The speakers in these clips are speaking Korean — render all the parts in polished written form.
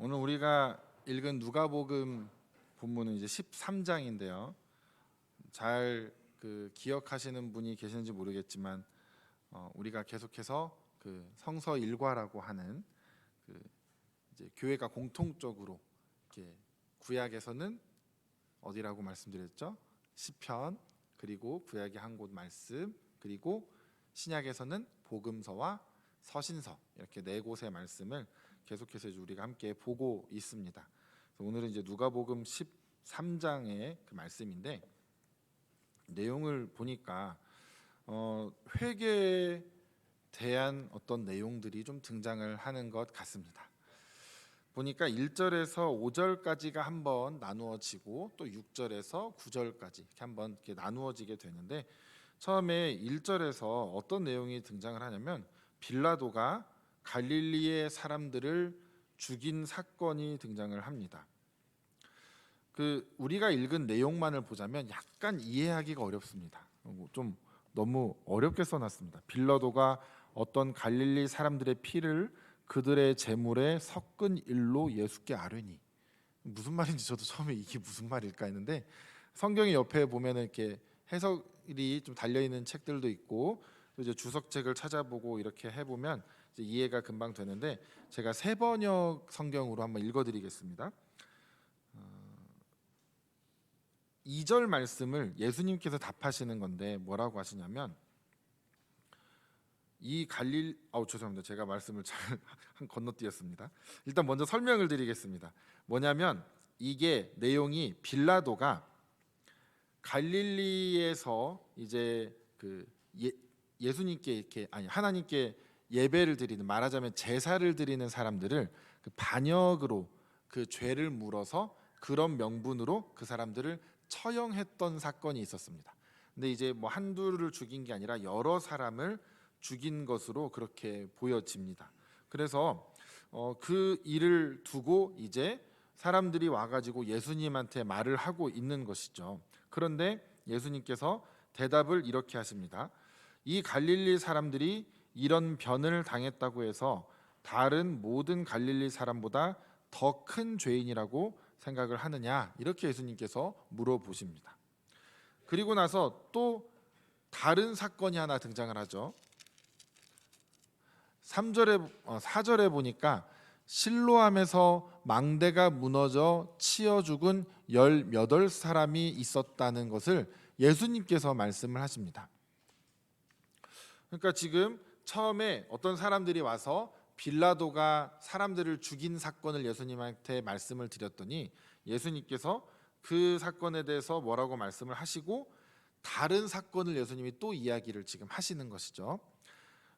오늘 우리가 읽은 누가복음 본문은 이제 13장인데요. 잘 기억하시는 분이 계시는지 모르겠지만 우리가 계속해서 성서 일과라고 하는 이제 교회가 공통적으로 이렇게 구약에서는 어디라고 말씀드렸죠? 시편, 그리고 구약의 한 곳 말씀, 그리고 신약에서는 복음서와 서신서, 이렇게 네 곳의 말씀을 계속해서 우리가 함께 보고 있습니다. 오늘은 이제 누가복음 13장의 그 말씀인데, 내용을 보니까 회개에 대한 어떤 내용들이 좀 등장을 하는 것 같습니다. 보니까 1절에서 5절까지가 한번 나누어지고 또 6절에서 9절까지 이렇게 한번 이렇게 나누어지게 되는데, 처음에 1절에서 어떤 내용이 등장을 하냐면 빌라도가 갈릴리의 사람들을 죽인 사건이 등장을 합니다. 우리가 읽은 내용만을 보자면 약간 이해하기가 어렵습니다. 좀 너무 어렵게 써놨습니다. 빌라도가 어떤 갈릴리 사람들의 피를 그들의 제물에 섞은 일로 예수께 아뢰니, 무슨 말인지 저도 처음에 이게 무슨 말일까 했는데, 성경의 옆에 보면은 이렇게 해석이 좀 달려 있는 책들도 있고, 또 이제 주석책을 찾아보고 이렇게 해보면 이제 이해가 금방 되는데, 제가 세번역 성경으로 한번 읽어드리겠습니다. 2절 말씀을 예수님께서 답하시는 건데 뭐라고 하시냐면, 죄송합니다. 제가 말씀을 잘 건너뛰었습니다. 일단 먼저 설명을 드리겠습니다. 뭐냐면 이게 내용이 빌라도가 갈릴리에서 이제 예수님께 이렇게 하나님께 예배를 드리는, 말하자면 제사를 드리는 사람들을 반역으로 죄를 물어서 그런 명분으로 그 사람들을 처형했던 사건이 있었습니다. 근데 이제 뭐 한두를 죽인 게 아니라 여러 사람을 죽인 것으로 그렇게 보여집니다. 그래서 그 일을 두고 이제 사람들이 와가지고 예수님한테 말을 하고 있는 것이죠. 그런데 예수님께서 대답을 이렇게 하십니다. 이 갈릴리 사람들이 이런 변을 당했다고 해서 다른 모든 갈릴리 사람보다 더 큰 죄인이라고 생각을 하느냐, 이렇게 예수님께서 물어보십니다. 그리고 나서 또 다른 사건이 하나 등장을 하죠. 4절에 보니까 실로암에서 망대가 무너져 치여 죽은 18사람이 있었다는 것을 예수님께서 말씀을 하십니다. 그러니까 지금 처음에 어떤 사람들이 와서 빌라도가 사람들을 죽인 사건을 예수님한테 말씀을 드렸더니, 예수님께서 그 사건에 대해서 뭐라고 말씀을 하시고 다른 사건을 예수님이 또 이야기를 지금 하시는 것이죠.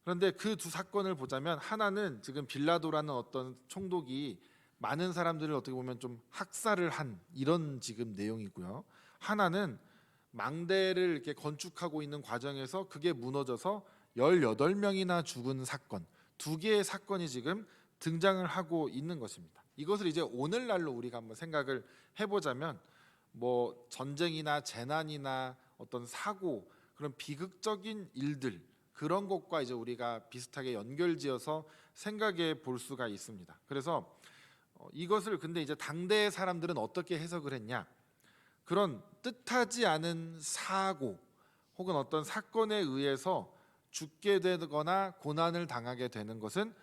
그런데 그 두 사건을 보자면, 하나는 지금 빌라도라는 어떤 총독이 많은 사람들을 어떻게 보면 좀 학살을 한 이런 지금 내용이고요. 하나는 망대를 이렇게 건축하고 있는 과정에서 그게 무너져서 18명이나 죽은 사건, 두 개의 사건이 지금 등장을 하고 있는 것입니다. 이것을 이제 오늘날로 우리가 한번 생각을 해보자면, 뭐 전쟁이나 재난이나 어떤 사고, 그런 비극적인 일들, 그런 것과 이제 우리가 비슷하게 연결지어서 생각해 볼 수가 있습니다. 그래서 이것을 근데 이제 당대의 사람들은 어떻게 해석을 했냐? 그런 뜻하지 않은 사고 혹은 어떤 사건에 의해서 죽게 되거나 고난을 당하게 되는 것은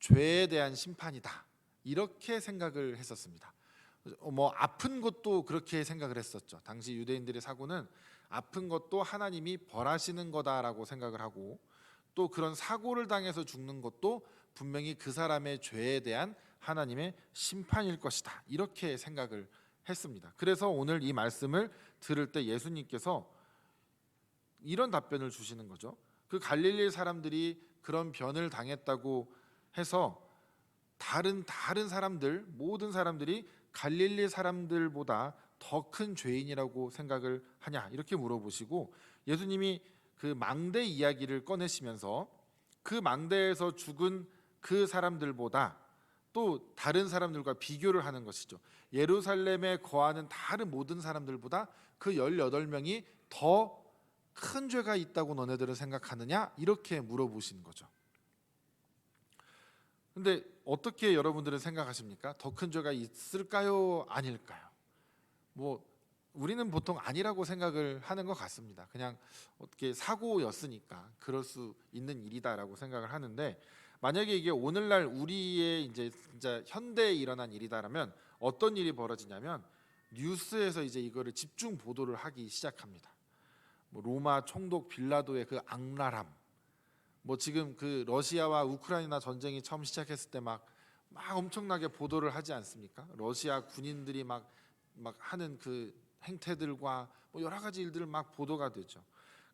죄에 대한 심판이다, 이렇게 생각을 했었습니다. 뭐 아픈 것도 그렇게 생각을 했었죠. 당시 유대인들의 사고는 아픈 것도 하나님이 벌하시는 거다라고 생각을 하고, 또 그런 사고를 당해서 죽는 것도 분명히 그 사람의 죄에 대한 하나님의 심판일 것이다, 이렇게 생각을 했습니다. 그래서 오늘 이 말씀을 들을 때 예수님께서 이런 답변을 주시는 거죠. 그 갈릴리 사람들이 그런 변을 당했다고 해서 다른 사람들, 모든 사람들이 갈릴리 사람들보다 더 큰 죄인이라고 생각을 하냐, 이렇게 물어보시고, 예수님이 그 망대 이야기를 꺼내시면서 그 망대에서 죽은 그 사람들보다 또 다른 사람들과 비교를 하는 것이죠. 예루살렘에 거하는 다른 모든 사람들보다 그 18명이 더 큰 죄가 있다고 너네들은 생각하느냐, 이렇게 물어보시는 거죠. 근데 어떻게 여러분들은 생각하십니까? 더 큰 죄가 있을까요? 아닐까요? 뭐 우리는 보통 아니라고 생각을 하는 것 같습니다. 그냥 어떻게 사고였으니까 그럴 수 있는 일이다라고 생각을 하는데, 만약에 이게 오늘날 우리의 이제 진짜 현대에 일어난 일이다라면 어떤 일이 벌어지냐면, 뉴스에서 이제 이거를 집중 보도를 하기 시작합니다. 뭐 로마 총독 빌라도의 그 악랄함, 뭐 지금 그 러시아와 우크라이나 전쟁이 처음 시작했을 때 막 엄청나게 보도를 하지 않습니까? 러시아 군인들이 막 하는 그 행태들과 뭐 여러 가지 일들을 막 보도가 되죠.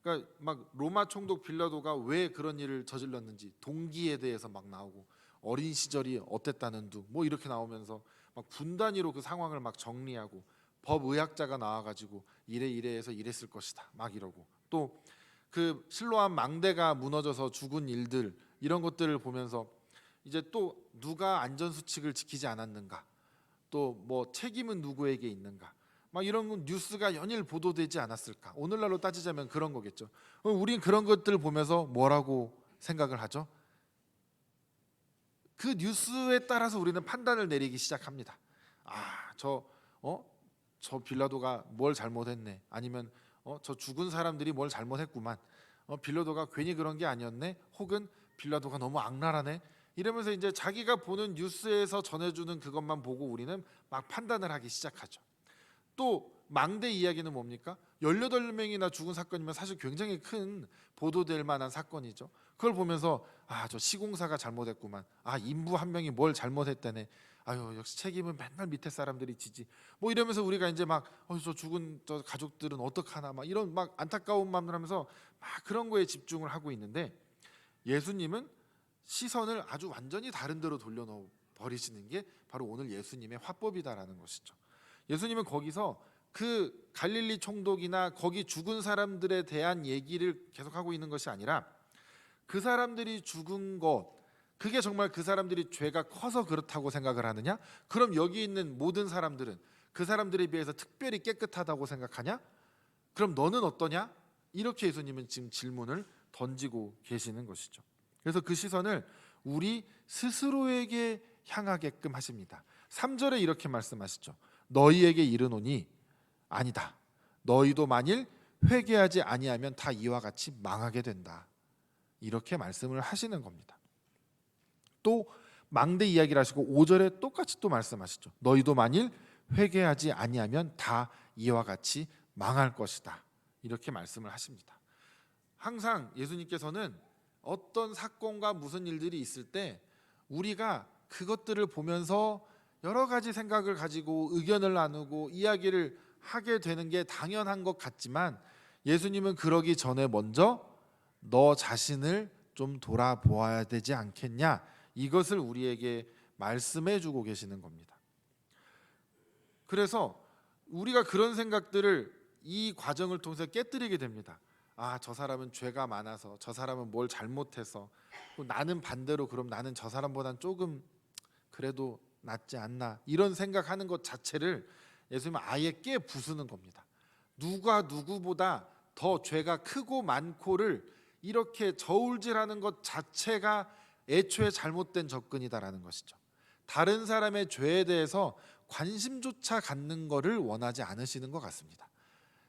그러니까 막 로마 총독 빌라도가 왜 그런 일을 저질렀는지 동기에 대해서 막 나오고, 어린 시절이 어땠다는 둥 뭐 이렇게 나오면서 막 분 단위로 그 상황을 막 정리하고, 법의학자가 나와가지고 이래 이래해서 이랬을 것이다 막 이러고, 또 그 실로암 망대가 무너져서 죽은 일들, 이런 것들을 보면서 이제 또 누가 안전 수칙을 지키지 않았는가, 또 뭐 책임은 누구에게 있는가, 막 이런 뉴스가 연일 보도되지 않았을까. 오늘날로 따지자면 그런 거겠죠. 우린 그런 것들을 보면서 뭐라고 생각을 하죠? 그 뉴스에 따라서 우리는 판단을 내리기 시작합니다. 저 빌라도가 뭘 잘못했네, 아니면 저 죽은 사람들이 뭘 잘못했구만, 빌라도가 괜히 그런 게 아니었네, 혹은 빌라도가 너무 악랄하네, 이러면서 이제 자기가 보는 뉴스에서 전해주는 그것만 보고 우리는 막 판단을 하기 시작하죠. 또 망대 이야기는 뭡니까? 18명이나 죽은 사건이면 사실 굉장히 큰 보도될 만한 사건이죠. 그걸 보면서 저 시공사가 잘못했구만, 인부 한 명이 뭘 잘못했다네, 아유 역시 책임은 맨날 밑에 사람들이 지지, 뭐 이러면서 우리가 이제 막 저 죽은 저 가족들은 어떡하나, 막 이런 막 안타까운 마음을 하면서 막 그런 거에 집중을 하고 있는데, 예수님은 시선을 아주 완전히 다른 데로 돌려놓어 버리시는 게 바로 오늘 예수님의 화법이다라는 것이죠. 예수님은 거기서 그 갈릴리 총독이나 거기 죽은 사람들에 대한 얘기를 계속하고 있는 것이 아니라, 그 사람들이 죽은 것, 그게 정말 그 사람들이 죄가 커서 그렇다고 생각을 하느냐? 그럼 여기 있는 모든 사람들은 그 사람들에 비해서 특별히 깨끗하다고 생각하냐? 그럼 너는 어떠냐? 이렇게 예수님은 지금 질문을 던지고 계시는 것이죠. 그래서 그 시선을 우리 스스로에게 향하게끔 하십니다. 3절에 이렇게 말씀하시죠. 너희에게 이르노니 아니다, 너희도 만일 회개하지 아니하면 다 이와 같이 망하게 된다, 이렇게 말씀을 하시는 겁니다. 또 망대 이야기를 하시고 5절에 똑같이 또 말씀하시죠. 너희도 만일 회개하지 아니하면 다 이와 같이 망할 것이다, 이렇게 말씀을 하십니다. 항상 예수님께서는 어떤 사건과 무슨 일들이 있을 때 우리가 그것들을 보면서 여러 가지 생각을 가지고 의견을 나누고 이야기를 하게 되는 게 당연한 것 같지만, 예수님은 그러기 전에 먼저 너 자신을 좀 돌아보아야 되지 않겠냐, 이것을 우리에게 말씀해 주고 계시는 겁니다. 그래서 우리가 그런 생각들을 이 과정을 통해서 깨뜨리게 됩니다. 저 사람은 죄가 많아서, 저 사람은 뭘 잘못해서, 나는 반대로 그럼 나는 저 사람보단 조금 그래도 낫지 않나, 이런 생각하는 것 자체를 예수님은 아예 깨 부수는 겁니다. 누가 누구보다 더 죄가 크고 많고를 이렇게 저울질하는 것 자체가 애초에 잘못된 접근이다라는 것이죠. 다른 사람의 죄에 대해서 관심조차 갖는 것을 원하지 않으시는 것 같습니다.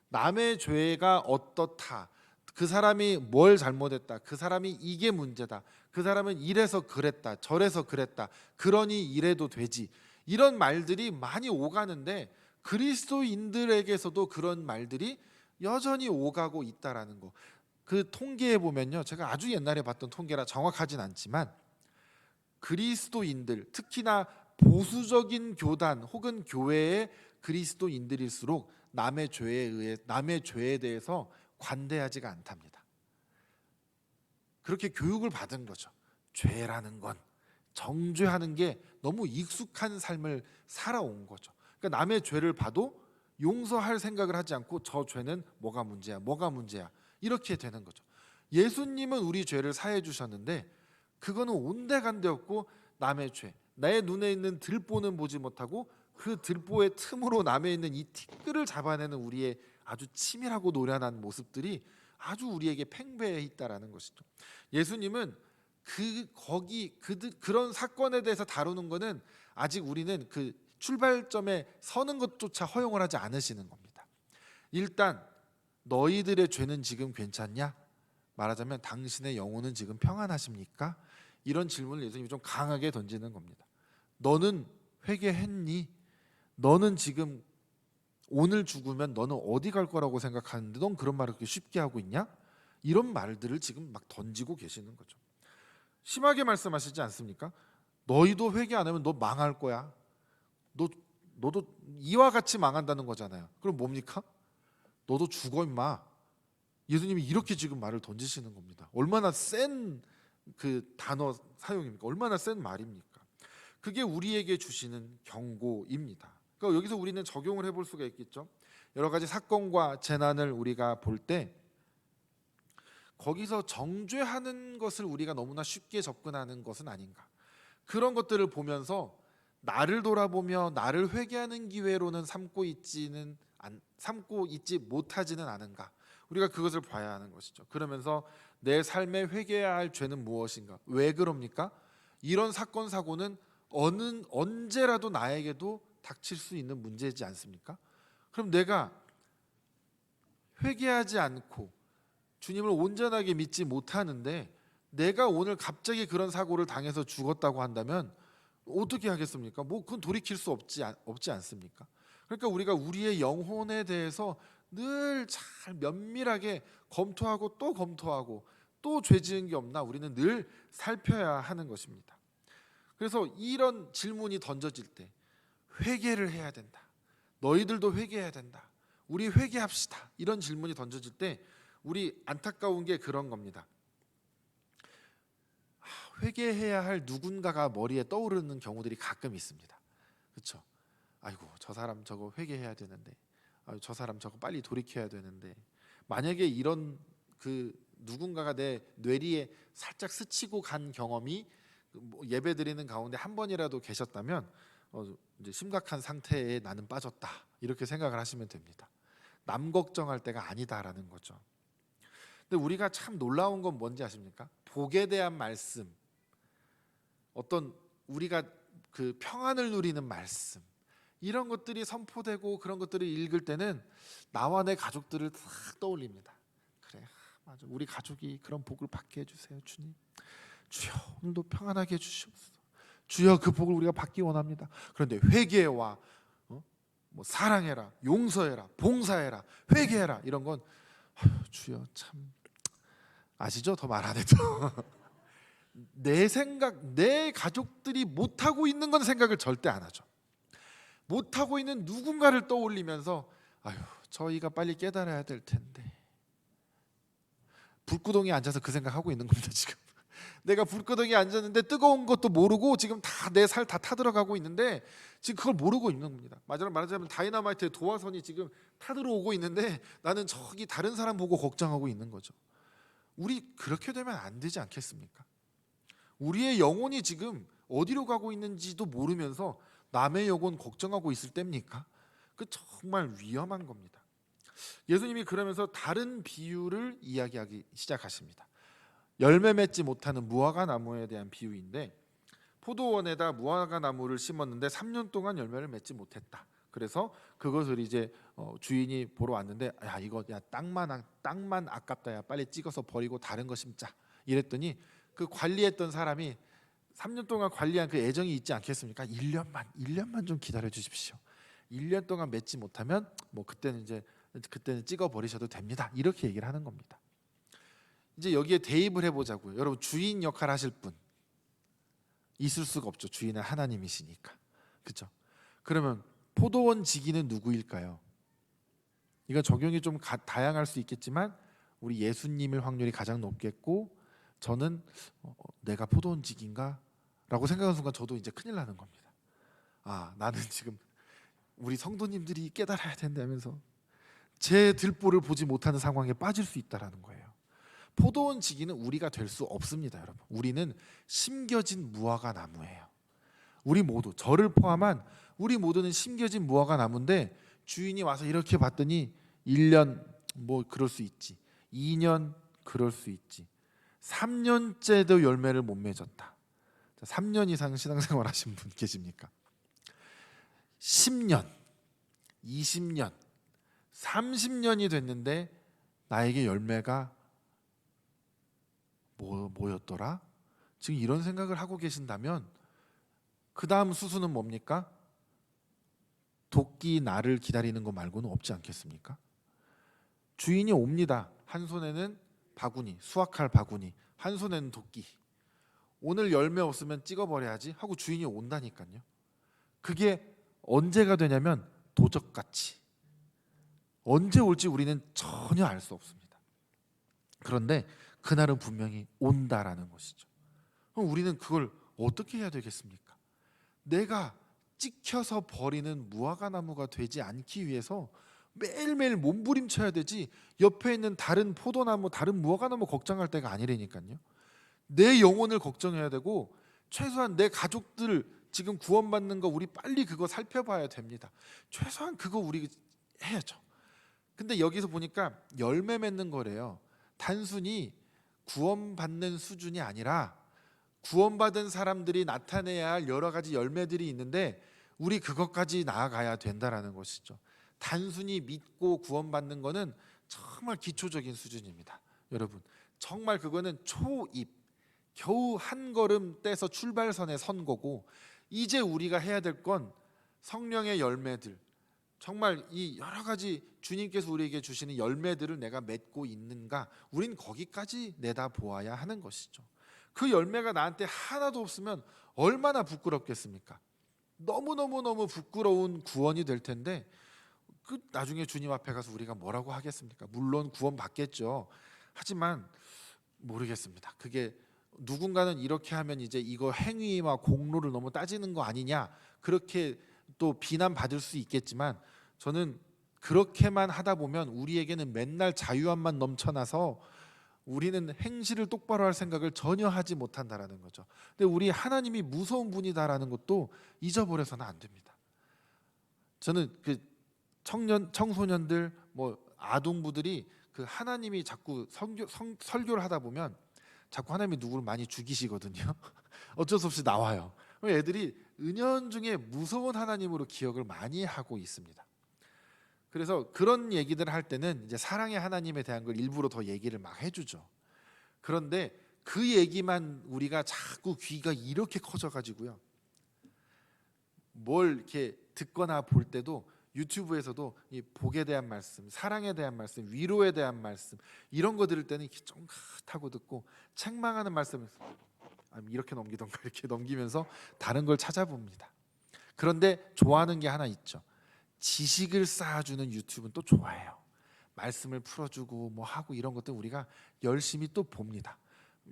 남의 죄가 어떻다, 그 사람이 뭘 잘못했다, 그 사람이 이게 문제다, 그 사람은 이래서 그랬다, 저래서 그랬다, 그러니 이래도 되지, 이런 말들이 많이 오가는데, 그리스도인들에게서도 그런 말들이 여전히 오가고 있다라는 거. 그 통계에 보면요, 제가 아주 옛날에 봤던 통계라 정확하진 않지만 그리스도인들, 특히나 보수적인 교단 혹은 교회의 그리스도인들일수록 남의 죄에 대해서 관대하지가 않답니다. 그렇게 교육을 받은 거죠. 죄라는 건, 정죄하는 게 너무 익숙한 삶을 살아온 거죠. 그러니까 남의 죄를 봐도 용서할 생각을 하지 않고 저 죄는 뭐가 문제야 이렇게 되는 거죠. 예수님은 우리 죄를 사해 주셨는데 그거는 온데간데 없고, 남의 죄, 내 눈에 있는 들보는 보지 못하고 그 들보의 틈으로 남에 있는 이 티끌을 잡아내는 우리의 아주 치밀하고 노련한 모습들이 아주 우리에게 팽배해 있다라는 것이죠. 예수님은 그런 사건에 대해서 다루는 거는 아직 우리는 그 출발점에 서는 것조차 허용을 하지 않으시는 겁니다. 일단 너희들의 죄는 지금 괜찮냐? 말하자면 당신의 영혼은 지금 평안하십니까? 이런 질문을 예수님이 좀 강하게 던지는 겁니다. 너는 회개했니? 너는 지금 오늘 죽으면 너는 어디 갈 거라고 생각하는데 넌 그런 말을 그렇게 쉽게 하고 있냐? 이런 말들을 지금 막 던지고 계시는 거죠. 심하게 말씀하시지 않습니까? 너희도 회개 안 하면 너 망할 거야. 너도 이와 같이 망한다는 거잖아요. 그럼 뭡니까? 너도 죽어 임마. 예수님이 이렇게 지금 말을 던지시는 겁니다. 얼마나 센 그 단어 사용입니까? 얼마나 센 말입니까? 그게 우리에게 주시는 경고입니다. 그러니까 여기서 우리는 적용을 해볼 수가 있겠죠. 여러 가지 사건과 재난을 우리가 볼 때 거기서 정죄하는 것을 우리가 너무나 쉽게 접근하는 것은 아닌가. 그런 것들을 보면서 나를 돌아보며 나를 회개하는 기회로는 삼고 있지 못하지는 않은가. 우리가 그것을 봐야 하는 것이죠. 그러면서 내 삶에 회개해야 할 죄는 무엇인가? 왜 그럽니까? 이런 사건 사고는 언제라도 나에게도 닥칠 수 있는 문제이지 않습니까? 그럼 내가 회개하지 않고 주님을 온전하게 믿지 못하는데 내가 오늘 갑자기 그런 사고를 당해서 죽었다고 한다면 어떻게 하겠습니까? 뭐 그건 돌이킬 수 없지 않습니까? 그러니까 우리가 우리의 영혼에 대해서 늘 잘 면밀하게 검토하고 또 죄 지은 게 없나 우리는 늘 살펴야 하는 것입니다. 그래서 이런 질문이 던져질 때 회개를 해야 된다. 너희들도 회개해야 된다. 우리 회개합시다. 이런 질문이 던져질 때 우리 안타까운 게 그런 겁니다. 회개해야 할 누군가가 머리에 떠오르는 경우들이 가끔 있습니다. 그렇죠? 아이고 저 사람 저거 회개해야 되는데, 저 사람 저거 빨리 돌이켜야 되는데, 만약에 이런 그 누군가가 내 뇌리에 살짝 스치고 간 경험이 예배 드리는 가운데 한 번이라도 계셨다면 이제 심각한 상태에 나는 빠졌다 이렇게 생각을 하시면 됩니다. 남 걱정할 때가 아니다라는 거죠. 근데 우리가 참 놀라운 건 뭔지 아십니까? 복에 대한 말씀, 어떤 우리가 그 평안을 누리는 말씀, 이런 것들이 선포되고 그런 것들을 읽을 때는 나와 내 가족들을 딱 떠올립니다. 그래, 맞아, 우리 가족이 그런 복을 받게 해주세요, 주님. 주여 오늘도 평안하게 해주시옵소서. 주여 그 복을 우리가 받기 원합니다. 그런데 회개와 뭐 사랑해라, 용서해라, 봉사해라, 회개해라 이런 건 주여 참 아시죠? 더 말 안 해도 내 생각, 내 가족들이 못하고 있는 건 생각을 절대 안 하죠. 못하고 있는 누군가를 떠올리면서 아유 저희가 빨리 깨달아야 될 텐데, 불구덩이에 앉아서 그 생각하고 있는 겁니다. 지금 내가 불구덩이에 앉았는데 뜨거운 것도 모르고 지금 다 내 살 다 타들어가고 있는데 지금 그걸 모르고 있는 겁니다. 말하자면 다이너마이트의 도화선이 지금 타들어오고 있는데 나는 저기 다른 사람 보고 걱정하고 있는 거죠. 우리 그렇게 되면 안 되지 않겠습니까? 우리의 영혼이 지금 어디로 가고 있는지도 모르면서 남의 영혼 걱정하고 있을 때입니까? 그 정말 위험한 겁니다. 예수님이 그러면서 다른 비유를 이야기하기 시작하십니다. 열매 맺지 못하는 무화과 나무에 대한 비유인데, 포도원에다 무화과 나무를 심었는데 3년 동안 열매를 맺지 못했다. 그래서 그것을 이제 주인이 보러 왔는데 야 이거 야 땅만 아깝다, 야 빨리 찍어서 버리고 다른 거 심자 이랬더니 그 관리했던 사람이 3년 동안 관리한 그 애정이 있지 않겠습니까? 1년만 좀 기다려 주십시오. 1년 동안 맺지 못하면 뭐 그때는 찍어 버리셔도 됩니다. 이렇게 얘기를 하는 겁니다. 이제 여기에 대입을 해보자고요. 여러분 주인 역할 하실 분 있을 수가 없죠. 주인은 하나님이시니까. 그렇죠? 그러면 포도원 지기는 누구일까요? 이건 적용이 좀 다양할 수 있겠지만 우리 예수님일 확률이 가장 높겠고, 저는 내가 포도원 지기인가? 라고 생각하는 순간 저도 이제 큰일 나는 겁니다. 나는 지금 우리 성도님들이 깨달아야 된다면서 제 들보를 보지 못하는 상황에 빠질 수 있다는 거예요. 포도원 지기는 우리가 될 수 없습니다, 여러분. 우리는 심겨진 무화과 나무예요. 우리 모두, 저를 포함한 우리 모두는 심겨진 무화과 나무인데 주인이 와서 이렇게 봤더니 1년 뭐 그럴 수 있지, 2년 그럴 수 있지, 3년째도 열매를 못 맺었다. 3년 이상 신앙생활 하신 분 계십니까? 10년, 20년, 30년이 됐는데 나에게 열매가 뭐였더라? 지금 이런 생각을 하고 계신다면 그 다음 수순은 뭡니까? 도끼 나를 기다리는 거 말고는 없지 않겠습니까? 주인이 옵니다. 한 손에는 바구니, 수확할 바구니, 한 손에는 도끼. 오늘 열매 없으면 찍어버려야지 하고 주인이 온다니까요. 그게 언제가 되냐면 도적같이 언제 올지 우리는 전혀 알 수 없습니다. 그런데 그날은 분명히 온다라는 것이죠. 그럼 우리는 그걸 어떻게 해야 되겠습니까? 내가 찍혀서 버리는 무화과나무가 되지 않기 위해서 매일매일 몸부림쳐야 되지, 옆에 있는 다른 포도나무, 다른 무화과나무 걱정할 때가 아니라니까요. 내 영혼을 걱정해야 되고, 최소한 내 가족들 지금 구원받는 거 우리 빨리 그거 살펴봐야 됩니다. 최소한 그거 우리 해야죠. 근데 여기서 보니까 열매 맺는 거래요. 단순히 구원받는 수준이 아니라 구원받은 사람들이 나타내야 할 여러 가지 열매들이 있는데 우리 그것까지 나아가야 된다라는 것이죠. 단순히 믿고 구원받는 거는 정말 기초적인 수준입니다. 여러분, 정말 그거는 초입, 겨우 한 걸음 떼서 출발선에 선 거고, 이제 우리가 해야 될 건 성령의 열매들, 정말 이 여러 가지 주님께서 우리에게 주시는 열매들을 내가 맺고 있는가, 우린 거기까지 내다보아야 하는 것이죠. 그 열매가 나한테 하나도 없으면 얼마나 부끄럽겠습니까? 너무너무 부끄러운 구원이 될 텐데 그 나중에 주님 앞에 가서 우리가 뭐라고 하겠습니까? 물론 구원 받겠죠. 하지만 모르겠습니다. 그게 누군가는 이렇게 하면 이제 이거 행위와 공로를 너무 따지는 거 아니냐, 그렇게 또 비난받을 수 있겠지만, 저는 그렇게만 하다 보면 우리에게는 맨날 자유함만 넘쳐나서 우리는 행실을 똑바로 할 생각을 전혀 하지 못한다라는 거죠. 근데 우리 하나님이 무서운 분이다라는 것도 잊어버려서는 안 됩니다. 저는 그 청소년들, 뭐 아동부들이 그 하나님이 자꾸 설교를 하다 보면 자꾸 하나님이 누구를 많이 죽이시거든요. 어쩔 수 없이 나와요. 애들이 은연중에 무서운 하나님으로 기억을 많이 하고 있습니다. 그래서 그런 얘기들을 할 때는 이제 사랑의 하나님에 대한 걸 일부러 더 얘기를 막 해주죠. 그런데 그 얘기만 우리가 자꾸 귀가 이렇게 커져가지고요, 뭘 이렇게 듣거나 볼 때도 유튜브에서도 이 복에 대한 말씀, 사랑에 대한 말씀, 위로에 대한 말씀, 이런 거 들을 때는 이렇게 쫑긋하고 듣고, 책망하는 말씀을 이렇게 넘기던가 이렇게 넘기면서 다른 걸 찾아봅니다. 그런데 좋아하는 게 하나 있죠. 지식을 쌓아주는 유튜브는 또 좋아해요. 말씀을 풀어주고 뭐 하고 이런 것들 우리가 열심히 또 봅니다.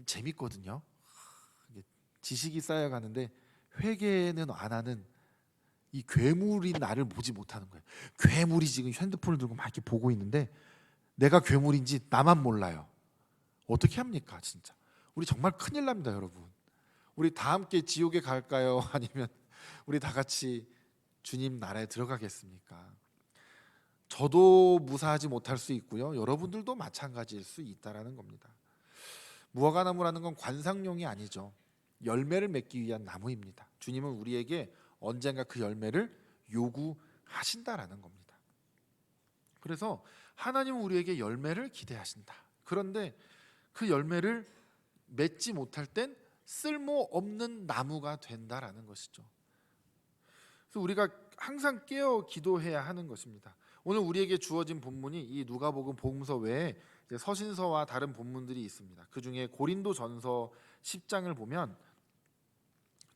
재밌거든요. 지식이 쌓여가는데 회개는 안 하는 이 괴물이 나를 보지 못하는 거예요. 괴물이 지금 핸드폰을 들고 막 이렇게 보고 있는데 내가 괴물인지 나만 몰라요. 어떻게 합니까, 진짜? 우리 정말 큰일 납니다, 여러분. 우리 다 함께 지옥에 갈까요? 아니면 우리 다 같이 주님 나라에 들어가겠습니까? 저도 무사하지 못할 수 있고요, 여러분들도 마찬가지일 수 있다라는 겁니다. 무화과나무라는 건 관상용이 아니죠. 열매를 맺기 위한 나무입니다. 주님은 우리에게 언젠가 그 열매를 요구하신다라는 겁니다. 그래서 하나님은 우리에게 열매를 기대하신다. 그런데 그 열매를 맺지 못할 땐 쓸모없는 나무가 된다라는 것이죠. 그래서 우리가 항상 깨어 기도해야 하는 것입니다. 오늘 우리에게 주어진 본문이 이 누가복음 복음서 외에 이제 서신서와 다른 본문들이 있습니다. 그 중에 고린도전서 10장을 보면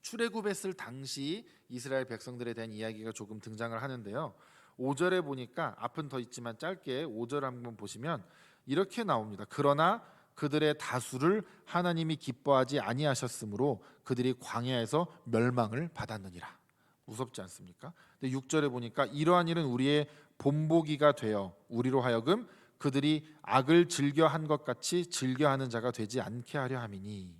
출애굽했을 당시 이스라엘 백성들에 대한 이야기가 조금 등장을 하는데요. 5절에 보니까 앞은 더 있지만 짧게 5절 한번 보시면 이렇게 나옵니다. 그러나 그들의 다수를 하나님이 기뻐하지 아니하셨으므로 그들이 광야에서 멸망을 받았느니라. 무섭지 않습니까? 근데 6절에 보니까 이러한 일은 우리의 본보기가 되어 우리로 하여금 그들이 악을 즐겨한 것 같이 즐겨하는 자가 되지 않게 하려 함이니.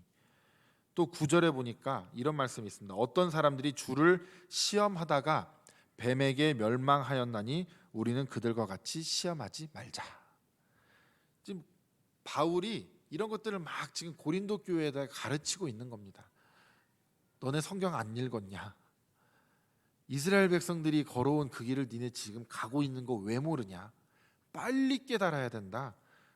또 9절에 보니까 이런 말씀이 있습니다. 어떤 사람들이 주를 시험하다가 뱀에게 멸망하였나니 우리는 그들과 같이 시험하지 말자. 지금 바울이 이런 것들을 막 지금 고린도 교회에다 가르치고 있는 겁니다. 너네 성경 안 읽었냐? 이스라엘 백성들이 걸어온 그 길을 니네 지금 가고 있는 거 왜 모르냐? 빨리 깨달아야 된다.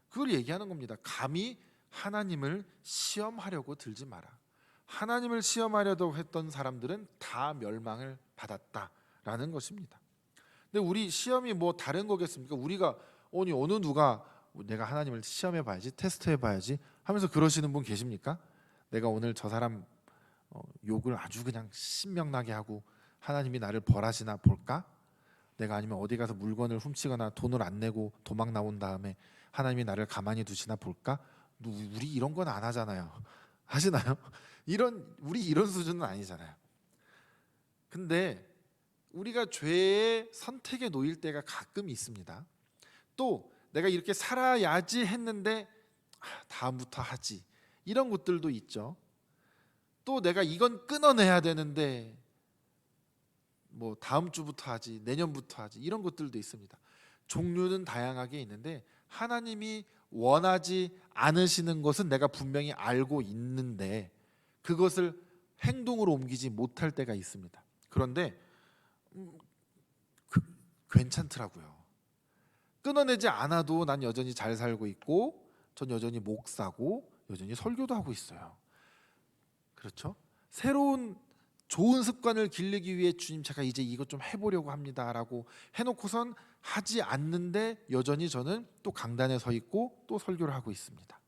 그걸 얘기하는 겁니다. 감히 하나님을 시험하려고 들지 마라. 하나님을 시험하려고 했던 사람들은 다 멸망을 받았다라는 것입니다. 근데 우리 시험이 뭐 다른 거겠습니까? 우리가 어느 누가 내가 하나님을 시험해 봐야지, 테스트해 봐야지 하면서 그러시는 분 계십니까? 내가 오늘 저 사람 욕을 아주 그냥 신명나게 하고 하나님이 나를 벌하시나 볼까? 내가 아니면 어디 가서 물건을 훔치거나 돈을 안 내고 도망 나온 다음에 하나님이 나를 가만히 두시나 볼까? 우리 이런 건 안 하잖아요. 하시나요? 우리 이런 수준은 아니잖아요. 근데 우리가 죄의 선택에 놓일 때가 가끔 있습니다. 또 내가 이렇게 살아야지 했는데 다음부터 하지, 이런 것들도 있죠. 또 내가 이건 끊어내야 되는데 뭐 다음 주부터 하지, 내년부터 하지, 이런 것들도 있습니다. 종류는 다양하게 있는데 하나님이 원하지 않으시는 것은 내가 분명히 알고 있는데 그것을 행동으로 옮기지 못할 때가 있습니다. 그런데 괜찮더라고요. 끊어내지 않아도 난 여전히 잘 살고 있고, 전 여전히 목사고, 여전히 설교도 하고 있어요. 그렇죠? 새로운 좋은 습관을 기르기 위해 주님 제가 이제 이것 좀 해보려고 합니다라고 해놓고선 하지 않는데 여전히 저는 또 강단에 서 있고 또 설교를 하고 있습니다.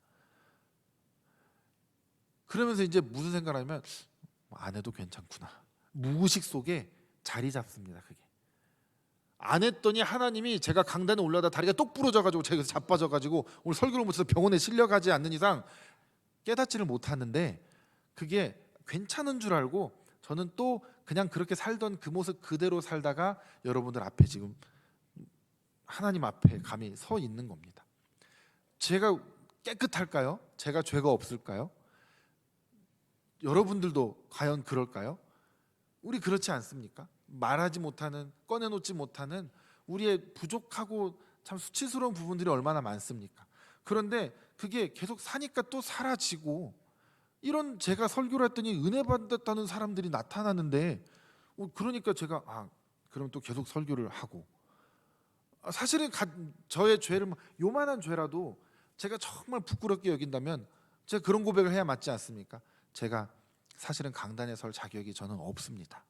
그러면서 이제 무슨 생각을 하냐면 안 해도 괜찮구나. 무의식 속에 자리 잡습니다. 그게 안 했더니 하나님이 제가 강단에 올라다 다리가 똑 부러져가지고 제가 자빠져가지고 오늘 설교를 못해서 병원에 실려가지 않는 이상 깨닫지를 못하는데 그게 괜찮은 줄 알고 저는 또 그냥 그렇게 살던 그 모습 그대로 살다가 여러분들 앞에 지금 하나님 앞에 감히 서 있는 겁니다. 제가 깨끗할까요? 제가 죄가 없을까요? 여러분들도 과연 그럴까요? 우리 그렇지 않습니까? 말하지 못하는, 꺼내놓지 못하는 우리의 부족하고 참 수치스러운 부분들이 얼마나 많습니까? 그런데 그게 계속 사니까 또 사라지고, 이런 제가 설교를 했더니 은혜 받았다는 사람들이 나타나는데 그러니까 제가 그럼 또 계속 설교를 하고, 사실은 저의 죄를 요만한 죄라도 제가 정말 부끄럽게 여긴다면 제가 그런 고백을 해야 맞지 않습니까? 제가 사실은 강단에 설 자격이 저는 없습니다.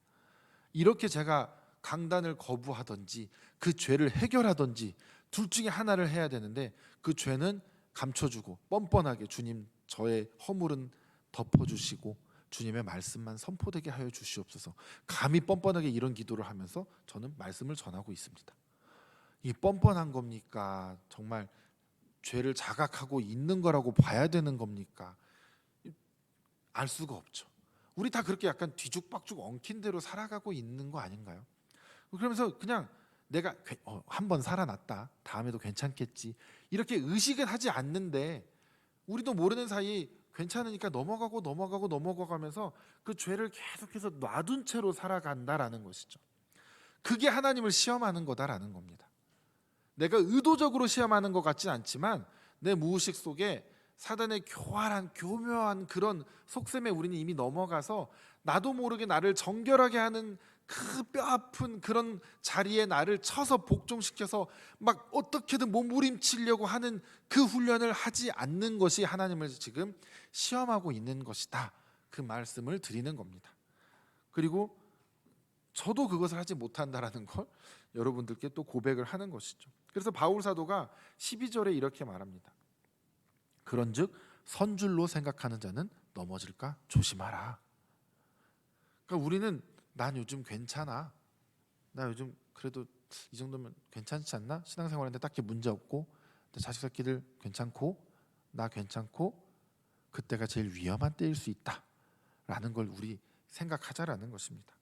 이렇게 제가 강단을 거부하든지 그 죄를 해결하든지 둘 중에 하나를 해야 되는데 그 죄는 감춰주고 뻔뻔하게 주님 저의 허물은 덮어주시고 주님의 말씀만 선포되게 하여 주시옵소서. 감히 뻔뻔하게 이런 기도를 하면서 저는 말씀을 전하고 있습니다. 이 뻔뻔한 겁니까? 정말 죄를 자각하고 있는 거라고 봐야 되는 겁니까? 알 수가 없죠. 우리 다 그렇게 약간 뒤죽박죽 엉킨 대로 살아가고 있는 거 아닌가요? 그러면서 그냥 내가 한번 살아났다, 다음에도 괜찮겠지, 이렇게 의식은 하지 않는데 우리도 모르는 사이 괜찮으니까 넘어가면서 그 죄를 계속해서 놔둔 채로 살아간다라는 것이죠. 그게 하나님을 시험하는 거다라는 겁니다. 내가 의도적으로 시험하는 것 같진 않지만 내 무의식 속에 사단의 교묘한 그런 속셈에 우리는 이미 넘어가서 나도 모르게 나를 정결하게 하는 그 뼈아픈 그런 자리에 나를 쳐서 복종시켜서 막 어떻게든 몸부림치려고 하는 그 훈련을 하지 않는 것이 하나님을 지금 시험하고 있는 것이다, 그 말씀을 드리는 겁니다. 그리고 저도 그것을 하지 못한다라는 걸 여러분들께 또 고백을 하는 것이죠. 그래서 바울 사도가 12절에 이렇게 말합니다. 그런즉 선줄로 생각하는 자는 넘어질까 조심하라. 그러니까 우리는 난 요즘 괜찮아, 나 요즘 그래도 이 정도면 괜찮지 않나? 신앙생활인데 딱히 문제 없고 내 자식 새끼들 괜찮고 나 괜찮고 그때가 제일 위험한 때일 수 있다라는 걸 우리 생각하자라는 것입니다.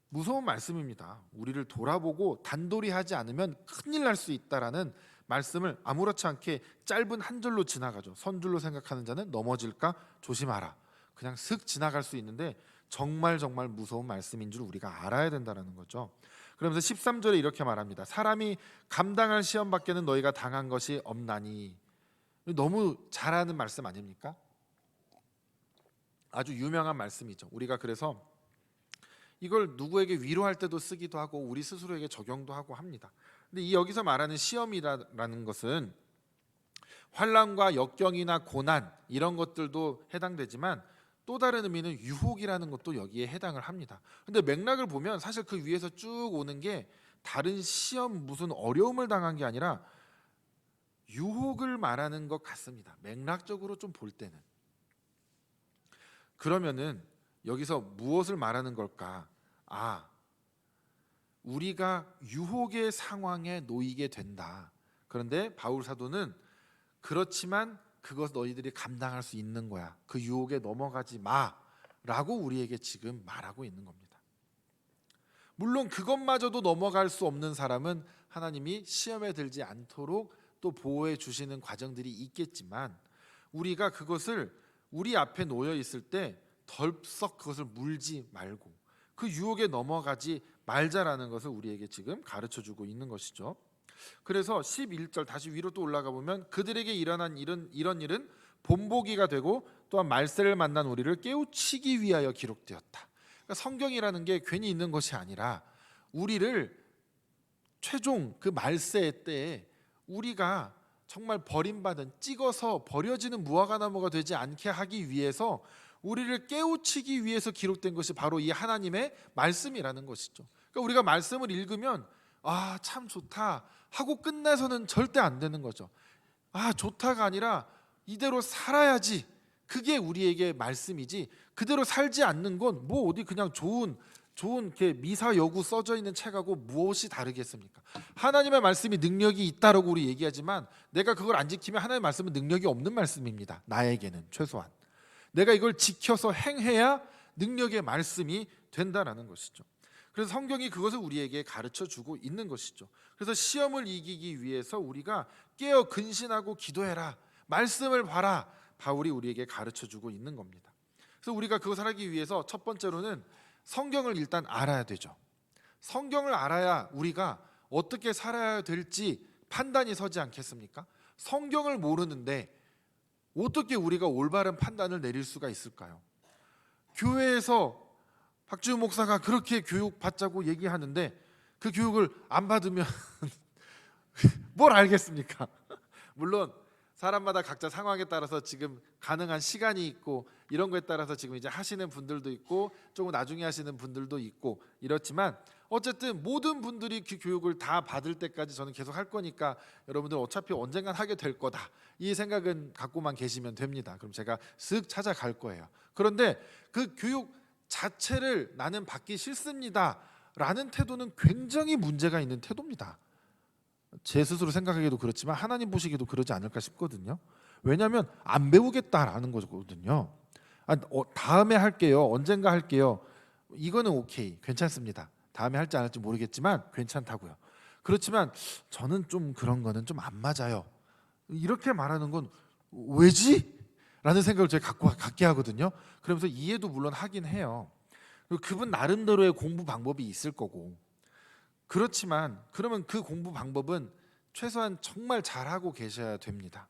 무서운 말씀입니다. 우리를 돌아보고 단돌이 하지 않으면 큰일 날 수 있다라는 말씀을 아무렇지 않게 짧은 한 줄로 지나가죠. 선줄로 생각하는 자는 넘어질까 조심하라. 그냥 슥 지나갈 수 있는데 정말 무서운 말씀인 줄 우리가 알아야 된다는 거죠. 그러면서 13절에 이렇게 말합니다. 사람이 감당할 시험 밖에는 너희가 당한 것이 없나니. 너무 잘 아는 말씀 아닙니까? 아주 유명한 말씀이죠. 우리가 그래서 이걸 누구에게 위로할 때도 쓰기도 하고 우리 스스로에게 적용도 하고 합니다. 근데 이 여기서 말하는 시험이라는 것은 환난과 역경이나 고난 이런 것들도 해당되지만 또 다른 의미는 유혹이라는 것도 여기에 해당을 합니다. 근데 맥락을 보면 사실 그 위에서 쭉 오는 게 다른 시험 무슨 어려움을 당한 게 아니라 유혹을 말하는 것 같습니다. 맥락적으로 좀 볼 때는. 그러면은 여기서 무엇을 말하는 걸까? 우리가 유혹의 상황에 놓이게 된다. 그런데 바울 사도는 그렇지만 그것 너희들이 감당할 수 있는 거야. 그 유혹에 넘어가지 마라고 우리에게 지금 말하고 있는 겁니다. 물론 그것마저도 넘어갈 수 없는 사람은 하나님이 시험에 들지 않도록 또 보호해 주시는 과정들이 있겠지만 우리가 그것을 우리 앞에 놓여 있을 때 덜썩 그것을 물지 말고 그 유혹에 넘어가지 말자라는 것을 우리에게 지금 가르쳐 주고 있는 것이죠. 그래서 11절 다시 위로 또 올라가 보면 그들에게 일어난 이런 일은 본보기가 되고 또한 말세를 만난 우리를 깨우치기 위하여 기록되었다. 그러니까 성경이라는 게 괜히 있는 것이 아니라 우리를 최종 그 말세 때에 우리가 정말 버림받은 찍어서 버려지는 무화과나무가 되지 않게 하기 위해서 우리를 깨우치기 위해서 기록된 것이 바로 이 하나님의 말씀이라는 것이죠. 그러니까 우리가 말씀을 읽으면 참 좋다 하고 끝내서는 절대 안 되는 거죠. 좋다가 아니라 이대로 살아야지. 그게 우리에게 말씀이지. 그대로 살지 않는 건 뭐 어디 그냥 좋은 이렇게 미사여구 써져 있는 책하고 무엇이 다르겠습니까? 하나님의 말씀이 능력이 있다라고 우리 얘기하지만 내가 그걸 안 지키면 하나님의 말씀은 능력이 없는 말씀입니다. 나에게는 최소한 내가 이걸 지켜서 행해야 능력의 말씀이 된다라는 것이죠. 그래서 성경이 그것을 우리에게 가르쳐 주고 있는 것이죠. 그래서 시험을 이기기 위해서 우리가 깨어 근신하고 기도해라. 말씀을 봐라. 바울이 우리에게 가르쳐 주고 있는 겁니다. 그래서 우리가 그것을 하기 위해서 첫 번째로는 성경을 일단 알아야 되죠. 성경을 알아야 우리가 어떻게 살아야 될지 판단이 서지 않겠습니까? 성경을 모르는데 어떻게 우리가 올바른 판단을 내릴 수가 있을까요? 교회에서 박지훈 목사가 그렇게 교육 받자고 얘기하는데 그 교육을 안 받으면 뭘 알겠습니까? 물론 사람마다 각자 상황에 따라서 지금 가능한 시간이 있고 이런 거에 따라서 지금 이제 하시는 분들도 있고 조금 나중에 하시는 분들도 있고 이렇지만 어쨌든 모든 분들이 그 교육을 다 받을 때까지 저는 계속 할 거니까 여러분들 어차피 언젠간 하게 될 거다 이 생각은 갖고만 계시면 됩니다. 그럼 제가 쓱 찾아갈 거예요. 그런데 그 교육 자체를 나는 받기 싫습니다 라는 태도는 굉장히 문제가 있는 태도입니다. 제 스스로 생각하기도 그렇지만 하나님 보시기도 그러지 않을까 싶거든요. 왜냐하면 안 배우겠다라는 거거든요. 다음에 할게요. 언젠가 할게요. 이거는 오케이, 괜찮습니다. 다음에 할지 안 할지 모르겠지만 괜찮다고요. 그렇지만 저는 좀 그런 거는 좀 안 맞아요. 이렇게 말하는 건 왜지? 라는 생각을 제가 갖게 하거든요. 그러면서 이해도 물론 하긴 해요. 그분 나름대로의 공부 방법이 있을 거고 그렇지만 그러면 그 공부 방법은 최소한 정말 잘하고 계셔야 됩니다.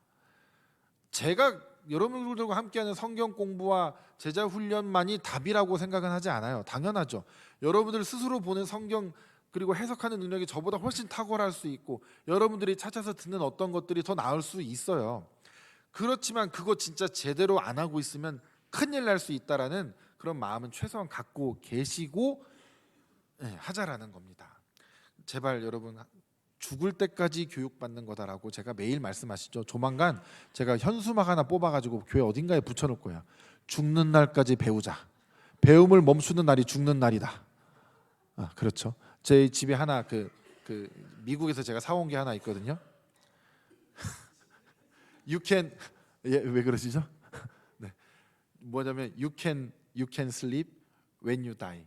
제가 여러분들과 함께하는 성경 공부와 제자 훈련만이 답이라고 생각은 하지 않아요. 당연하죠. 여러분들 스스로 보는 성경 그리고 해석하는 능력이 저보다 훨씬 탁월할 수 있고 여러분들이 찾아서 듣는 어떤 것들이 더 나을 수 있어요. 그렇지만 그거 진짜 제대로 안 하고 있으면 큰일 날 수 있다라는 그런 마음은 최소한 갖고 계시고 하자라는 겁니다. 제발 여러분 죽을 때까지 교육받는 거다라고 제가 매일 말씀하시죠. 조만간 제가 현수막 하나 뽑아가지고 교회 어딘가에 붙여놓을 거야. 죽는 날까지 배우자. 배움을 멈추는 날이 죽는 날이다. 그렇죠. 제 집에 하나 그 미국에서 제가 사온 게 하나 있거든요. You can 왜 그러시죠? 네. 뭐냐면 you can sleep when you die.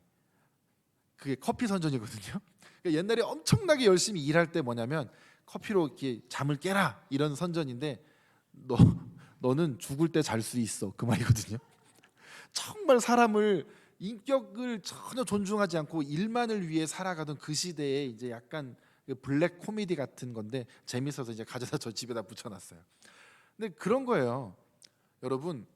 그게 커피 선전이거든요. 그러니까 옛날에 엄청나게 열심히 일할 때 뭐냐면 커피로 이렇게 잠을 깨라 이런 선전인데 너는 죽을 때 잘 수 있어 그 말이거든요. 정말 사람을 인격을 전혀 존중하지 않고 일만을 위해 살아가던 그 시대에 이제 약간 블랙 코미디 같은 건데 재밌어서 이제 가져다 저 집에다 붙여놨어요. 근데 그런 거예요. 여러분,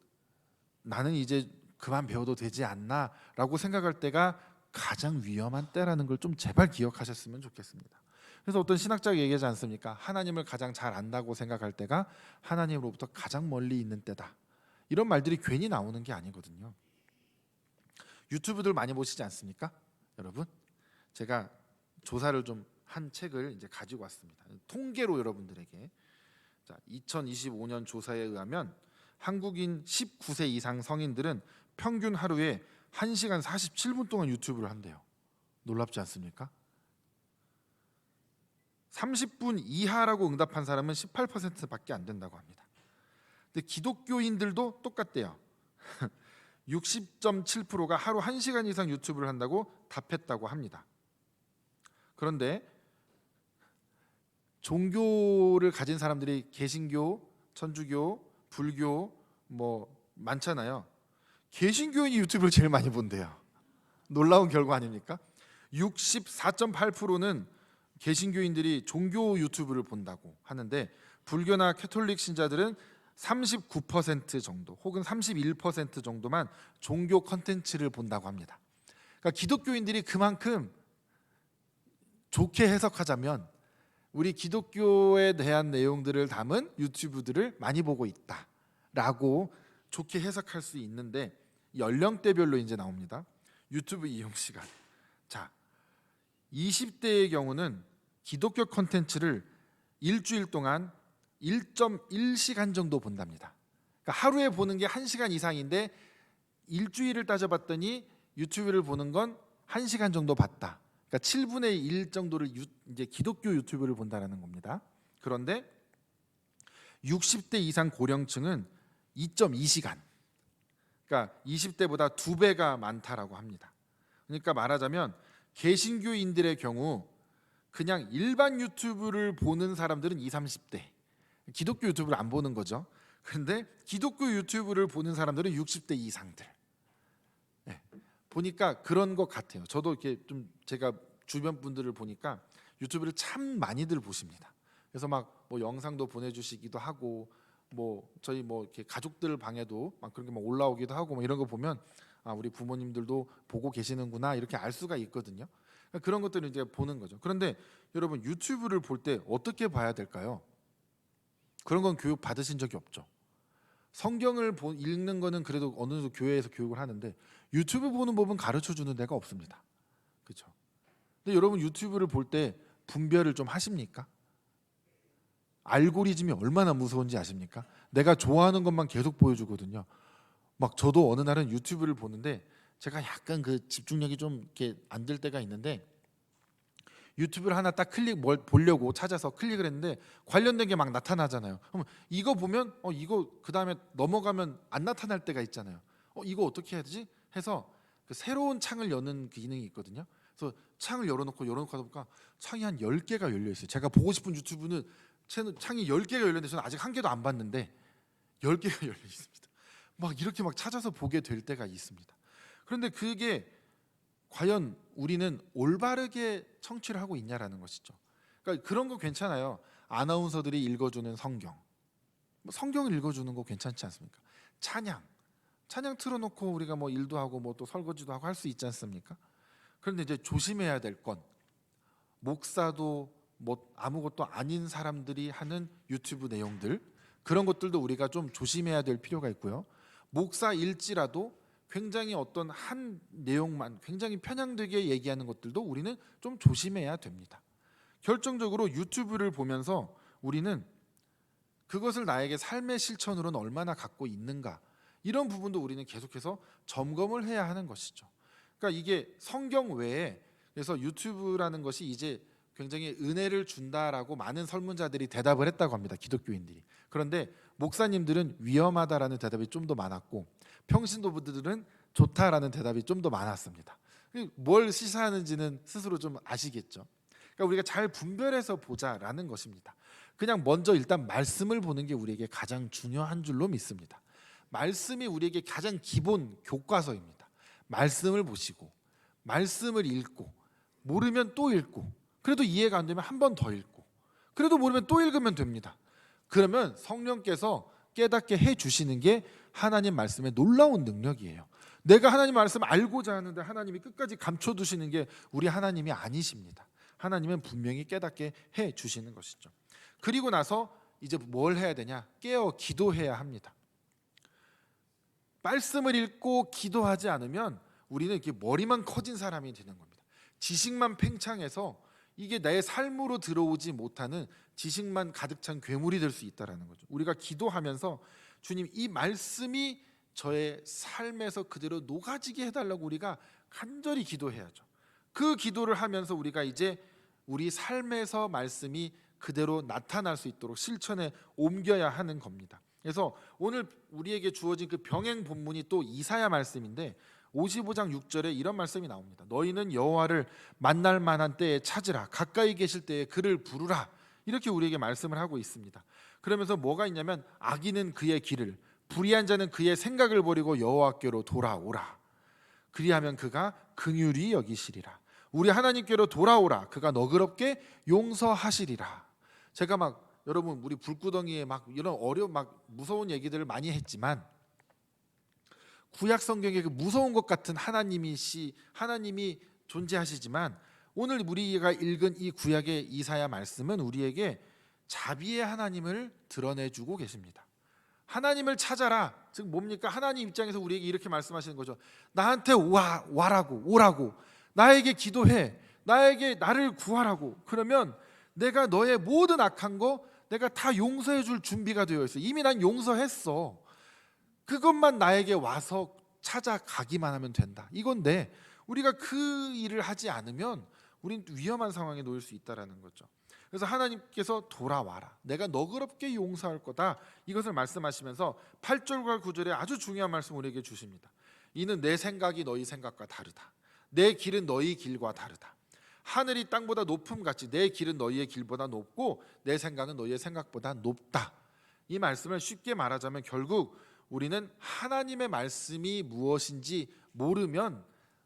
나는 이제 그만 배워도 되지 않나라고 생각할 때가 가장 위험한 때라는 걸 좀 제발 기억하셨으면 좋겠습니다. 그래서 어떤 신학자가 얘기하지 않습니까? 하나님을 가장 잘 안다고 생각할 때가 하나님으로부터 가장 멀리 있는 때다. 이런 말들이 괜히 나오는 게 아니거든요. 유튜브들 많이 보시지 않습니까? 여러분, 제가 조사를 좀 한 책을 이제 가지고 왔습니다. 통계로 여러분들에게. 자, 2025년 조사에 의하면 한국인 19세 이상 성인들은 평균 하루에 1시간 47분 동안 유튜브를 한대요. 놀랍지 않습니까? 30분 이하라고 응답한 사람은 18%밖에 안 된다고 합니다. 근데 기독교인들도 똑같대요. 60.7%가 하루 1시간 이상 유튜브를 한다고 답했다고 합니다. 그런데 종교를 가진 사람들이 개신교, 천주교, 불교 뭐 많잖아요. 개신교인이 유튜브를 제일 많이 본대요. 놀라운 결과 아닙니까? 64.8%는 개신교인들이 종교 유튜브를 본다고 하는데 불교나 캐톨릭 신자들은 39% 정도 혹은 31% 정도만 종교 컨텐츠를 본다고 합니다. 그러니까 기독교인들이 그만큼 좋게 해석하자면 우리 기독교에 대한 내용들을 담은 유튜브들을 많이 보고 있다라고 좋게 해석할 수 있는데 연령대별로 이제 나옵니다. 유튜브 이용 시간. 자, 20대의 경우는 기독교 컨텐츠를 일주일 동안 1.1시간 정도 본답니다. 그러니까 하루에 보는 게 1시간 이상인데 일주일을 따져봤더니 유튜브를 보는 건 1시간 정도 봤다. 그러니까 7분의 1 정도를 이제 기독교 유튜브를 본다라는 겁니다. 그런데 60대 이상 고령층은 2.2시간. 그러니까 20대보다 2배가 많다라고 합니다. 그러니까 말하자면 개신교인들의 경우 그냥 일반 유튜브를 보는 사람들은 20, 30대. 기독교 유튜브를 안 보는 거죠. 그런데 기독교 유튜브를 보는 사람들은 60대 이상들. 네. 보니까 그런 것 같아요. 저도 이렇게 좀 제가 주변 분들을 보니까 유튜브를 참 많이들 보십니다. 그래서 막 뭐 영상도 보내주시기도 하고 뭐 저희 뭐 이렇게 가족들 방에도 막 그런 게 막 올라오기도 하고 뭐 이런 거 보면 아 우리 부모님들도 보고 계시는구나 이렇게 알 수가 있거든요. 그러니까 그런 것들을 이제 보는 거죠. 그런데 여러분 유튜브를 볼 때 어떻게 봐야 될까요? 그런 건 교육 받으신 적이 없죠. 성경을 읽는 거는 그래도 어느 정도 교회에서 교육을 하는데 유튜브 보는 법은 가르쳐 주는 데가 없습니다. 그렇죠? 근데 여러분 유튜브를 볼 때 분별을 좀 하십니까? 알고리즘이 얼마나 무서운지 아십니까? 내가 좋아하는 것만 계속 보여주거든요. 막 저도 어느 날은 유튜브를 보는데 제가 약간 그 집중력이 좀 이렇게 안 될 때가 있는데 유튜브를 하나 딱 뭘 보려고 찾아서 클릭을 했는데 관련된 게 막 나타나잖아요. 그럼 이거 보면 이거 그 다음에 넘어가면 안 나타날 때가 있잖아요. 이거 어떻게 해야 되지? 해서 그 새로운 창을 여는 그 기능이 있거든요. 그래서 창을 열어놓고 하다 보니까 창이 한 10개가 열려 있어요. 제가 보고 싶은 유튜브는 창이 10개가 열렸는데 저는 아직 한 개도 안 봤는데 10개가 열려 있습니다. 막 이렇게 막 찾아서 보게 될 때가 있습니다. 그런데 그게 과연 우리는 올바르게 청취를 하고 있냐라는 것이죠. 그러니까 그런 거 괜찮아요. 아나운서들이 읽어주는 성경, 성경을 읽어주는 거 괜찮지 않습니까? 찬양 틀어놓고 우리가 뭐 일도 하고 뭐 또 설거지도 하고 할 수 있지 않습니까? 그런데 이제 조심해야 될 건 목사도 뭐 아무것도 아닌 사람들이 하는 유튜브 내용들 그런 것들도 우리가 좀 조심해야 될 필요가 있고요. 목사일지라도 굉장히 어떤 한 내용만 굉장히 편향되게 얘기하는 것들도 우리는 좀 조심해야 됩니다. 결정적으로 유튜브를 보면서 우리는 그것을 나에게 삶의 실천으로는 얼마나 갖고 있는가 이런 부분도 우리는 계속해서 점검을 해야 하는 것이죠. 그러니까 이게 성경 외에 그래서 유튜브라는 것이 이제 굉장히 은혜를 준다라고 많은 설문자들이 대답을 했다고 합니다. 기독교인들이. 그런데 목사님들은 위험하다라는 대답이 좀 더 많았고 평신도들은 좋다라는 대답이 좀 더 많았습니다. 뭘 시사하는지는 스스로 좀 아시겠죠. 그러니까 우리가 잘 분별해서 보자라는 것입니다. 그냥 먼저 일단 말씀을 보는 게 우리에게 가장 중요한 줄로 믿습니다. 말씀이 우리에게 가장 기본 교과서입니다. 말씀을 보시고 말씀을 읽고 모르면 또 읽고 그래도 이해가 안 되면 한 번 더 읽고 그래도 모르면 또 읽으면 됩니다. 그러면 성령께서 깨닫게 해 주시는 게 하나님 말씀의 놀라운 능력이에요. 내가 하나님 말씀을 알고자 하는데 하나님이 끝까지 감춰두시는 게 우리 하나님이 아니십니다. 하나님은 분명히 깨닫게 해 주시는 것이죠. 그리고 나서 이제 뭘 해야 되냐? 깨어 기도해야 합니다. 말씀을 읽고 기도하지 않으면 우리는 이렇게 머리만 커진 사람이 되는 겁니다. 지식만 팽창해서 이게 내 삶으로 들어오지 못하는 지식만 가득 찬 괴물이 될 수 있다는 거죠. 우리가 기도하면서 주님, 이 말씀이 저의 삶에서 그대로 녹아지게 해달라고 우리가 간절히 기도해야죠. 그 기도를 하면서 우리가 이제 우리 삶에서 말씀이 그대로 나타날 수 있도록 실천에 옮겨야 하는 겁니다. 그래서 오늘 우리에게 주어진 그 병행 본문이 또 이사야 말씀인데 55장 6절에 이런 말씀이 나옵니다. 너희는 여호와를 만날 만한 때에 찾으라, 가까이 계실 때에 그를 부르라, 이렇게 우리에게 말씀을 하고 있습니다. 그러면서 뭐가 있냐면 악인은 그의 길을, 불의한 자는 그의 생각을 버리고 여호와께로 돌아오라. 그리하면 그가 긍휼히 여기시리라. 우리 하나님께로 돌아오라. 그가 너그럽게 용서하시리라. 제가 여러분 우리 불구덩이에 이런 어려운 무서운 얘기들을 많이 했지만 구약 성경에 그 무서운 것 같은 하나님이 존재하시지만 오늘 우리가 읽은 이 구약의 이사야 말씀은 우리에게 자비의 하나님을 드러내주고 계십니다. 하나님을 찾아라. 즉 뭡니까? 하나님 입장에서 우리에게 이렇게 말씀하시는 거죠. 나한테 오라고, 나에게 기도해, 나를 구하라고. 그러면 내가 너의 모든 악한 거 내가 다 용서해 줄 준비가 되어 있어. 이미 난 용서했어. 그것만 나에게 와서 찾아가기만 하면 된다. 이건데 우리가 그 일을 하지 않으면 우린 위험한 상황에 놓일 수 있다는 거죠. 그래서 하나님께서 돌아와라, 내가 너그럽게 용서할 거다, 이것을 말씀하시면서 8절과 9절에 아주 중요한 말씀 우리에게 주십니다. 이는 내 생각이 너희 생각과 다르다. 내 길은 너희 길과 다르다. 하늘이 땅보다 높음같이 내 길은 너희의 길보다 높고 내 생각은 너희의 생각보다 높다. 이 말씀을 쉽게 말하자면 결국 우리는 하나님의 말씀이 무엇인지 모르면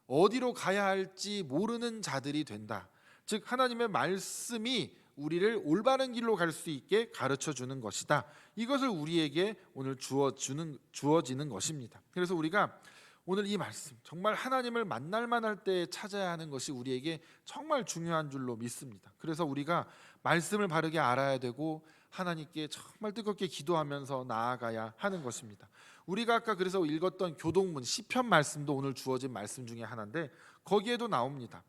어디로 가야 할지 모르는 자들이 된다. 즉 하나님의 말씀이 우리를 올바른 길로 갈 수 있게 가르쳐 주는 것이다. 이것을 우리에게 오늘 주어지는 것입니다. 그래서 우리가 오늘 이 말씀, 정말 하나님을 만날 만할 때 찾아야 하는 것이 우리에게 정말 중요한 줄로 믿습니다. 그래서 우리가 말씀을 바르게 알아야 되고 하나님께 정말 뜨겁게 기도하면서 나아가야 하는 것입니다. 우리가 아까 그래서 읽었던 교동문 시편 말씀도 오늘 주어진 말씀 중에 하나인데 거기에도 나옵니다.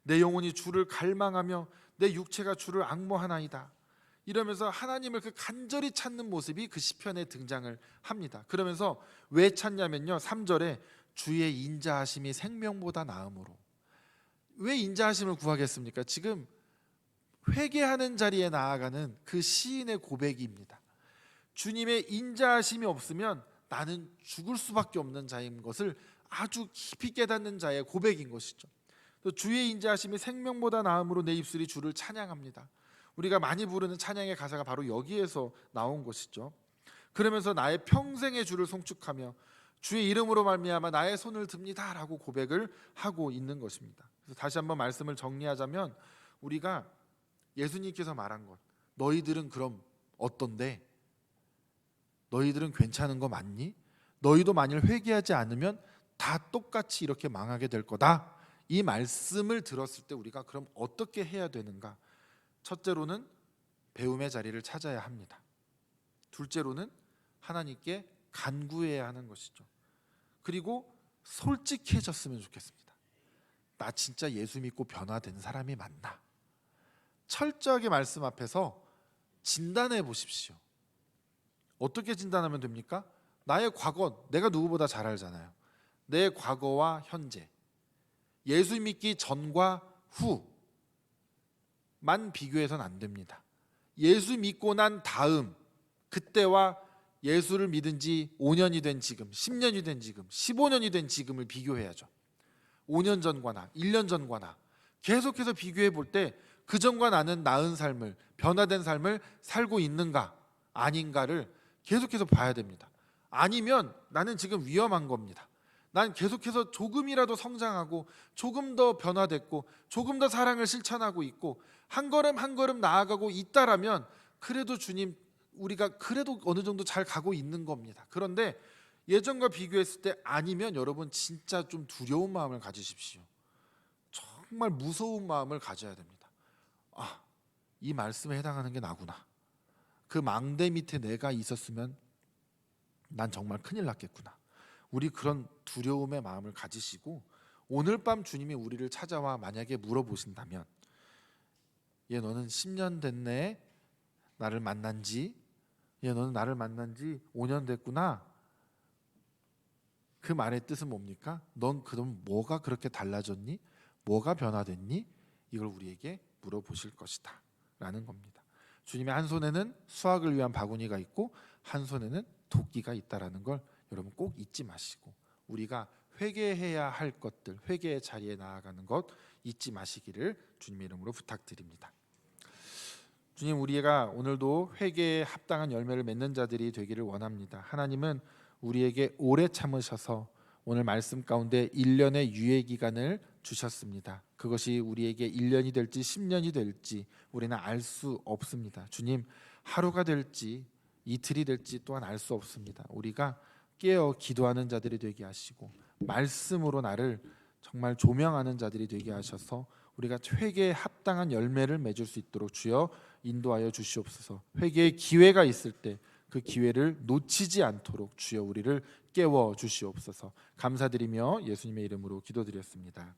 내 영혼이 주를 갈망하며 내 육체가 주를 앙모하나이다. 이러면서 하나님을 그 간절히 찾는 모습이 그 시편에 등장을 합니다. 그러면서 왜 찾냐면요, 3절에 주의 인자하심이 생명보다 나음으로. 왜 인자하심을 구하겠습니까? 지금 회개하는 자리에 나아가는 그 시인의 고백입니다. 주님의 인자하심이 없으면 나는 죽을 수밖에 없는 자인 것을 아주 깊이 깨닫는 자의 고백인 것이죠. 또 주의 인자하심이 생명보다 나음으로 내 입술이 주를 찬양합니다. 우리가 많이 부르는 찬양의 가사가 바로 여기에서 나온 것이죠. 그러면서 나의 평생의 주를 송축하며 주의 이름으로 말미암아 나의 손을 듭니다라고 고백을 하고 있는 것입니다. 그래서 다시 한번 말씀을 정리하자면 우리가 예수님께서 말한 것, 너희들은 그럼 어떤데? 너희들은 괜찮은 거 맞니? 너희도 만일 회개하지 않으면 다 똑같이 이렇게 망하게 될 거다. 이 말씀을 들었을 때 우리가 그럼 어떻게 해야 되는가? 첫째로는 배움의 자리를 찾아야 합니다. 둘째로는 하나님께 간구해야 하는 것이죠. 그리고 솔직해졌으면 좋겠습니다. 나 진짜 예수 믿고 변화된 사람이 맞나? 철저하게 말씀 앞에서 진단해 보십시오. 어떻게 진단하면 됩니까? 나의 과거, 내가 누구보다 잘 알잖아요. 내 과거와 현재, 예수 믿기 전과 후만 비교해서는 안 됩니다. 예수 믿고 난 다음, 그때와 예수를 믿은 지 5년이 된 지금, 10년이 된 지금, 15년이 된 지금을 비교해야죠. 5년 전과나 1년 전과나 계속해서 비교해 볼 때 그전과 나는 나은 삶을, 변화된 삶을 살고 있는가 아닌가를 계속해서 봐야 됩니다. 아니면 나는 지금 위험한 겁니다. 난 계속해서 조금이라도 성장하고 조금 더 변화됐고 조금 더 사랑을 실천하고 있고 한 걸음 한 걸음 나아가고 있다라면 그래도 주님 우리가 그래도 어느 정도 잘 가고 있는 겁니다. 그런데 예전과 비교했을 때 아니면 여러분 진짜 좀 두려운 마음을 가지십시오. 정말 무서운 마음을 가져야 됩니다. 아, 이 말씀에 해당하는 게 나구나. 그 망대 밑에 내가 있었으면 난 정말 큰일 났겠구나. 우리 그런 두려움의 마음을 가지시고 오늘 밤 주님이 우리를 찾아와 만약에 물어보신다면, 얘 너는 10년 됐네 나를 만난 지, 얘 너는 나를 만난 지 5년 됐구나. 그 말의 뜻은 뭡니까? 넌 그럼 뭐가 그렇게 달라졌니? 뭐가 변화됐니? 이걸 우리에게 물어보실 것이다 라는 겁니다. 주님의 한 손에는 수확을 위한 바구니가 있고 한 손에는 도끼가 있다라는 걸 여러분 꼭 잊지 마시고, 우리가 회개해야 할 것들, 회개의 자리에 나아가는 것 잊지 마시기를 주님의 이름으로 부탁드립니다. 주님, 우리가 오늘도 회개에 합당한 열매를 맺는 자들이 되기를 원합니다. 하나님은 우리에게 오래 참으셔서 오늘 말씀 가운데 1년의 유예 기간을 주셨습니다. 그것이 우리에게 1년이 될지 10년이 될지 우리는 알 수 없습니다. 주님, 하루가 될지 이틀이 될지 또한 알 수 없습니다. 우리가 깨어 기도하는 자들이 되게 하시고 말씀으로 나를 정말 조명하는 자들이 되게 하셔서 우리가 회개에 합당한 열매를 맺을 수 있도록 주여 인도하여 주시옵소서. 회개의 기회가 있을 때 그 기회를 놓치지 않도록 주여 우리를 깨워 주시옵소서. 감사드리며 예수님의 이름으로 기도드렸습니다.